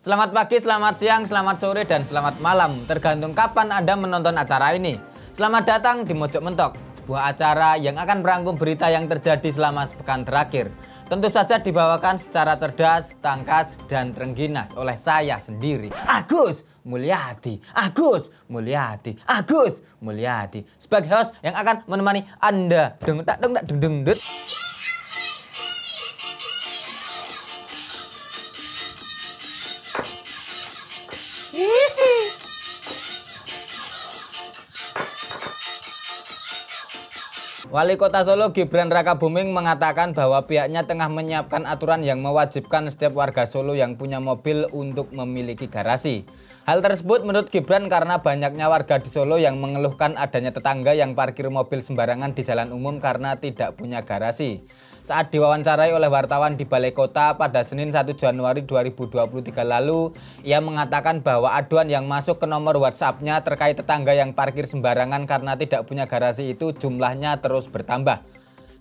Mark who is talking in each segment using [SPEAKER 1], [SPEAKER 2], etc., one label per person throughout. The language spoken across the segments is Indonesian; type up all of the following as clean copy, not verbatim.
[SPEAKER 1] Selamat pagi, selamat siang, selamat sore, dan selamat malam. Tergantung kapan Anda menonton acara ini. Selamat datang di Mojok Mentok, sebuah acara yang akan merangkum berita yang terjadi selama sepekan terakhir. Tentu saja dibawakan secara cerdas, tangkas, dan terengginas oleh saya sendiri, Agus Mulyadi. Sebagai host yang akan menemani Anda. Deng tak deng tak deng deng deng. Wali Kota Solo Gibran Rakabuming mengatakan bahwa pihaknya tengah menyiapkan aturan yang mewajibkan setiap warga Solo yang punya mobil untuk memiliki garasi. Hal tersebut menurut Gibran karena banyaknya warga di Solo yang mengeluhkan adanya tetangga yang parkir mobil sembarangan di jalan umum karena tidak punya garasi. Saat diwawancarai oleh wartawan di Balai Kota pada Senin 1 Januari 2023 lalu, ia mengatakan bahwa aduan yang masuk ke nomor WhatsApp-nya terkait tetangga yang parkir sembarangan karena tidak punya garasi itu jumlahnya terus bertambah.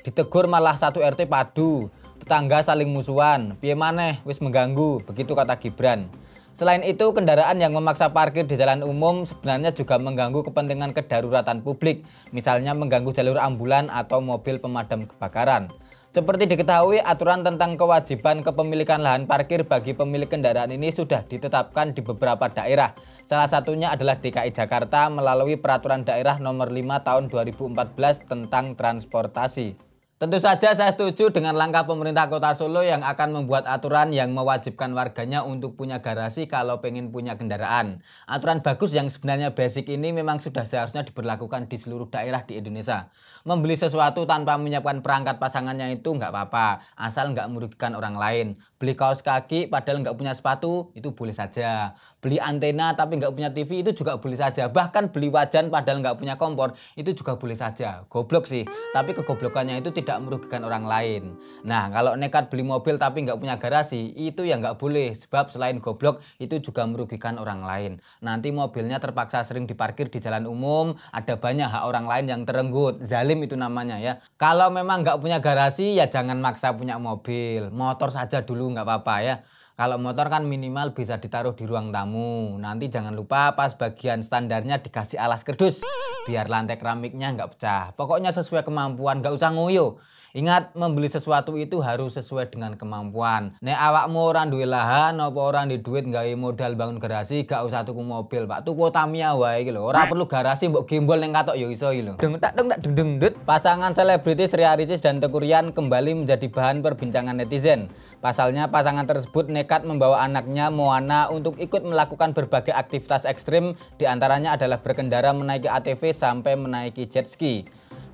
[SPEAKER 1] Ditegur malah satu RT padu, tetangga saling musuhan, piye maneh wis mengganggu, begitu kata Gibran. Selain itu, kendaraan yang memaksa parkir di jalan umum sebenarnya juga mengganggu kepentingan kedaruratan publik, misalnya mengganggu jalur ambulan atau mobil pemadam kebakaran. Seperti diketahui, aturan tentang kewajiban kepemilikan lahan parkir bagi pemilik kendaraan ini sudah ditetapkan di beberapa daerah. Salah satunya adalah DKI Jakarta melalui Peraturan Daerah Nomor 5 Tahun 2014 tentang transportasi. Tentu saja saya setuju dengan langkah pemerintah Kota Solo yang akan membuat aturan yang mewajibkan warganya untuk punya garasi kalau pengen punya kendaraan. Aturan bagus yang sebenarnya basic ini memang sudah seharusnya diberlakukan di seluruh daerah di Indonesia. Membeli sesuatu tanpa menyiapkan perangkat pasangannya itu nggak apa-apa, asal nggak merugikan orang lain. Beli kaos kaki padahal nggak punya sepatu, itu boleh saja. Beli antena tapi nggak punya TV, itu juga boleh saja. Bahkan beli wajan padahal nggak punya kompor, itu juga boleh saja. Goblok sih, tapi kegoblokannya itu tidak merugikan orang lain. Nah, kalau nekat beli mobil tapi nggak punya garasi, itu ya nggak boleh. Sebab selain goblok, itu juga merugikan orang lain. Nanti mobilnya terpaksa sering diparkir di jalan umum, ada banyak hak orang lain yang terenggut. Zalim itu namanya ya. Kalau memang nggak punya garasi, ya jangan maksa punya mobil. Motor saja dulu nggak apa-apa ya. Kalau motor kan minimal bisa ditaruh di ruang tamu. Nanti jangan lupa pas bagian standarnya dikasih alas kerdus, biar lantai keramiknya nggak pecah. Pokoknya sesuai kemampuan, nggak usah ngoyo. Ingat, membeli sesuatu itu harus sesuai dengan kemampuan. Nek awakmu orang duwe lahan, apa orang di duit gawe modal bangun garasi, gak usah tuku mobil, Pak. Tuku Tamiya wae iki lho. Ora perlu garasi mbok gembol ning katok ya iso iki lho. Deng tak deng tak deng deng dut. Pasangan selebritis Ria Ricis dan Teuku Ryan kembali menjadi bahan perbincangan netizen. Pasalnya pasangan tersebut nekat membawa anaknya Moana untuk ikut melakukan berbagai aktivitas ekstrim, diantaranya adalah berkendara menaiki ATV sampai menaiki jet ski.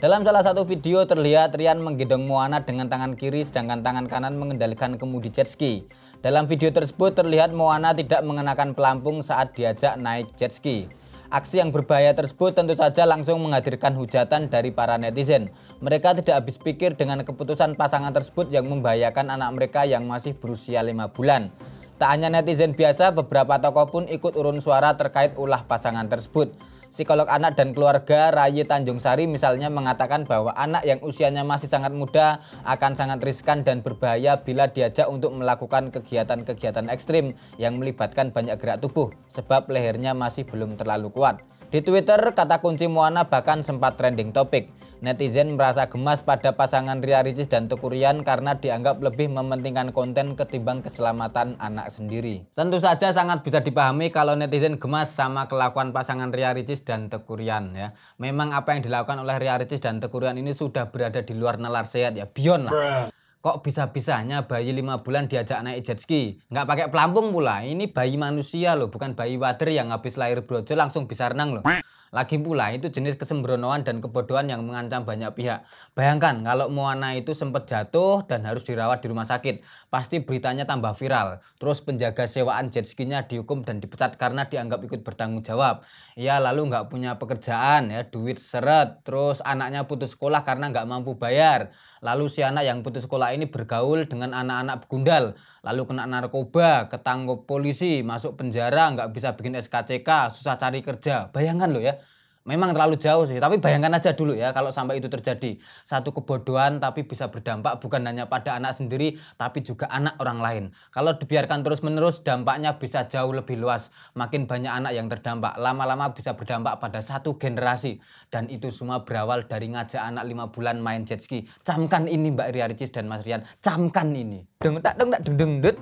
[SPEAKER 1] Dalam salah satu video terlihat Ryan menggendong Moana dengan tangan kiri sedangkan tangan kanan mengendalikan kemudi jet ski. Dalam video tersebut terlihat Moana tidak mengenakan pelampung saat diajak naik jet ski. Aksi yang berbahaya tersebut tentu saja langsung menghadirkan hujatan dari para netizen. Mereka tidak habis pikir dengan keputusan pasangan tersebut yang membahayakan anak mereka yang masih berusia 5 bulan. Tak hanya netizen biasa, beberapa tokoh pun ikut urun suara terkait ulah pasangan tersebut. Psikolog anak dan keluarga Rayi Tanjung Sari misalnya mengatakan bahwa anak yang usianya masih sangat muda akan sangat riskan dan berbahaya bila diajak untuk melakukan kegiatan-kegiatan ekstrim yang melibatkan banyak gerak tubuh sebab lehernya masih belum terlalu kuat. Di Twitter, kata kunci Moana bahkan sempat trending topik. Netizen merasa gemas pada pasangan Ria Ricis dan Teuku Ryan karena dianggap lebih mementingkan konten ketimbang keselamatan anak sendiri. Tentu saja sangat bisa dipahami kalau netizen gemas sama kelakuan pasangan Ria Ricis dan Teuku Ryan ya. Memang apa yang dilakukan oleh Ria Ricis dan Teuku Ryan ini sudah berada di luar nalar sehat ya, beyond lah. Kok bisa-bisanya bayi 5 bulan diajak naik jet ski? Nggak pakai pelampung pula, ini bayi manusia loh, bukan bayi wader yang habis lahir brojol langsung bisa renang loh. Lagi pula itu jenis kesembronoan dan kebodohan yang mengancam banyak pihak. Bayangkan kalau Moana itu sempat jatuh dan harus dirawat di rumah sakit. Pasti beritanya tambah viral. Terus penjaga sewaan jet skinya dihukum dan dipecat karena dianggap ikut bertanggung jawab. Ya lalu nggak punya pekerjaan ya, duit seret. Terus anaknya putus sekolah karena nggak mampu bayar. Lalu si anak yang putus sekolah ini bergaul dengan anak-anak begundal. Lalu kena narkoba, ketangkep polisi, masuk penjara, nggak bisa bikin SKCK, susah cari kerja. Bayangkan loh ya. Memang terlalu jauh sih, tapi bayangkan aja dulu ya kalau sampai itu terjadi. Satu kebodohan tapi bisa berdampak bukan hanya pada anak sendiri, tapi juga anak orang lain. Kalau dibiarkan terus-menerus, dampaknya bisa jauh lebih luas. Makin banyak anak yang terdampak, lama-lama bisa berdampak pada satu generasi. Dan itu semua berawal dari ngajak anak 5 bulan main jet ski. Camkan ini Mbak Ria Ricis dan Mas Rian, camkan ini.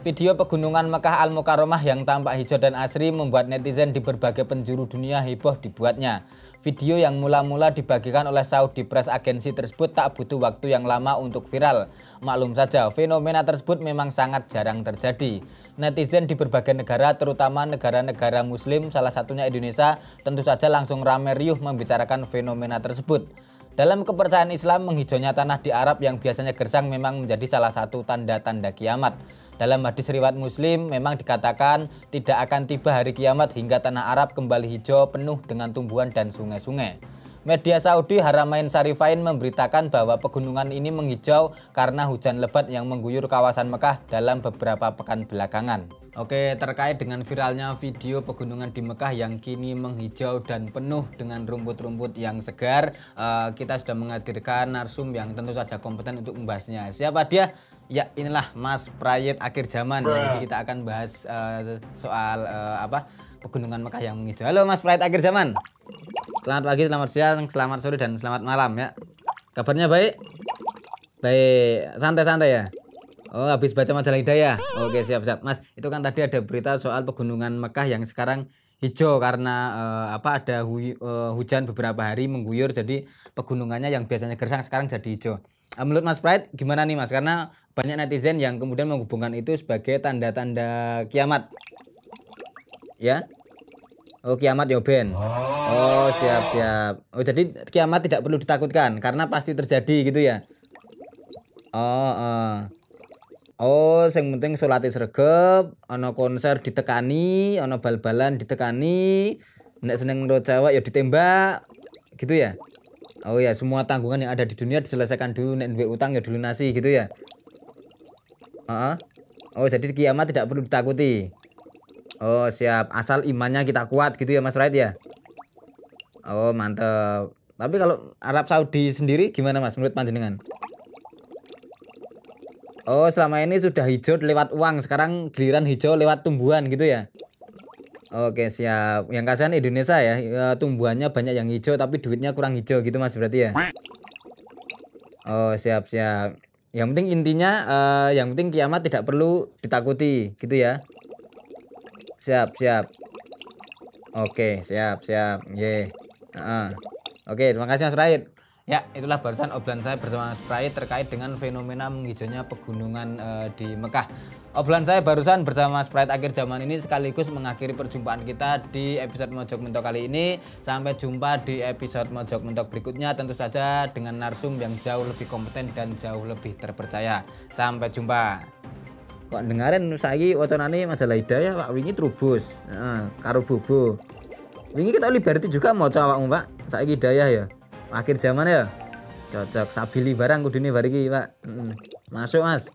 [SPEAKER 1] Video pegunungan Mekah Al-Mukarramah yang tampak hijau dan asri membuat netizen di berbagai penjuru dunia heboh dibuatnya. Video yang mula-mula dibagikan oleh Saudi Press Agency tersebut tak butuh waktu yang lama untuk viral. Maklum saja, fenomena tersebut memang sangat jarang terjadi. Netizen di berbagai negara, terutama negara-negara muslim, salah satunya Indonesia, tentu saja langsung rame riuh membicarakan fenomena tersebut. Dalam kepercayaan Islam, menghijaunya tanah di Arab yang biasanya gersang memang menjadi salah satu tanda-tanda kiamat. Dalam hadis riwayat Muslim memang dikatakan tidak akan tiba hari kiamat hingga tanah Arab kembali hijau penuh dengan tumbuhan dan sungai-sungai. Media Saudi Haramain Syarifain memberitakan bahwa pegunungan ini menghijau karena hujan lebat yang mengguyur kawasan Mekah dalam beberapa pekan belakangan. Oke, terkait dengan viralnya video pegunungan di Mekah yang kini menghijau dan penuh dengan rumput-rumput yang segar, kita sudah menghadirkan narsum yang tentu saja kompeten untuk membahasnya. Siapa dia? Ya, inilah Mas Prayit akhir zaman. Ya, jadi kita akan bahas soal pegunungan Mekah yang menghijau. Halo Mas Prayit akhir zaman. Selamat pagi, selamat siang, selamat sore, dan selamat malam ya. Kabarnya baik? Baik, santai-santai ya? Oh, habis baca majalah Hidayah? Oke, siap-siap. Mas, itu kan tadi ada berita soal pegunungan Mekah yang sekarang hijau karena ada hujan beberapa hari mengguyur, jadi pegunungannya yang biasanya gersang sekarang jadi hijau. Menurut Mas Prayit gimana nih Mas? Karena banyak netizen yang kemudian menghubungkan itu sebagai tanda-tanda kiamat. Ya? Oh, kiamat ya Ben. Oh, siap-siap. Oh, jadi kiamat tidak perlu ditakutkan karena pasti terjadi gitu ya. Oh, yang penting sholat sregep, ono konser ditekani, ono bal-balan ditekani, nek seneng menurut Jawa ya ditembak, gitu ya. Oh ya, semua tanggungan yang ada di dunia diselesaikan dulu, nek duwe utang ya dilunasi gitu ya. Oh, jadi kiamat tidak perlu ditakuti. Oh, siap, asal imannya kita kuat gitu ya Mas Prayit ya. Oh, mantep. Tapi kalau Arab Saudi sendiri gimana Mas menurut panjenengan? Oh, selama ini sudah hijau lewat uang, sekarang giliran hijau lewat tumbuhan gitu ya. Oke, siap. Yang kasihan Indonesia ya, tumbuhannya banyak yang hijau tapi duitnya kurang hijau gitu Mas berarti ya. Oh, siap-siap. Yang penting intinya yang penting kiamat tidak perlu ditakuti gitu ya. Siap-siap. Oke, siap-siap. Ye. Oke, terima kasih Mas Prayit. Ya, itulah barusan obrolan saya bersama Mas Prayit terkait dengan fenomena menghijaunya pegunungan di Mekah. Obrolan saya barusan bersama Mas Prayit akhir zaman ini sekaligus mengakhiri perjumpaan kita di episode Mojok Mentok kali ini. Sampai jumpa di episode Mojok Mentok berikutnya, tentu saja dengan narsum yang jauh lebih kompeten dan jauh lebih terpercaya. Sampai jumpa. Kok dengerin saiki wacanane majalah Hidayah Pak, wingi Trubus. Karo Bobo. Wingi kita Liberty juga maca awakmu Pak. Saiki Hidayah ya. Akhir zaman ya. Cocok sabili barang kudune bar iki Pak. Masuk Mas.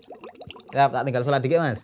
[SPEAKER 1] Siap, tak tinggal sholat dikit Mas.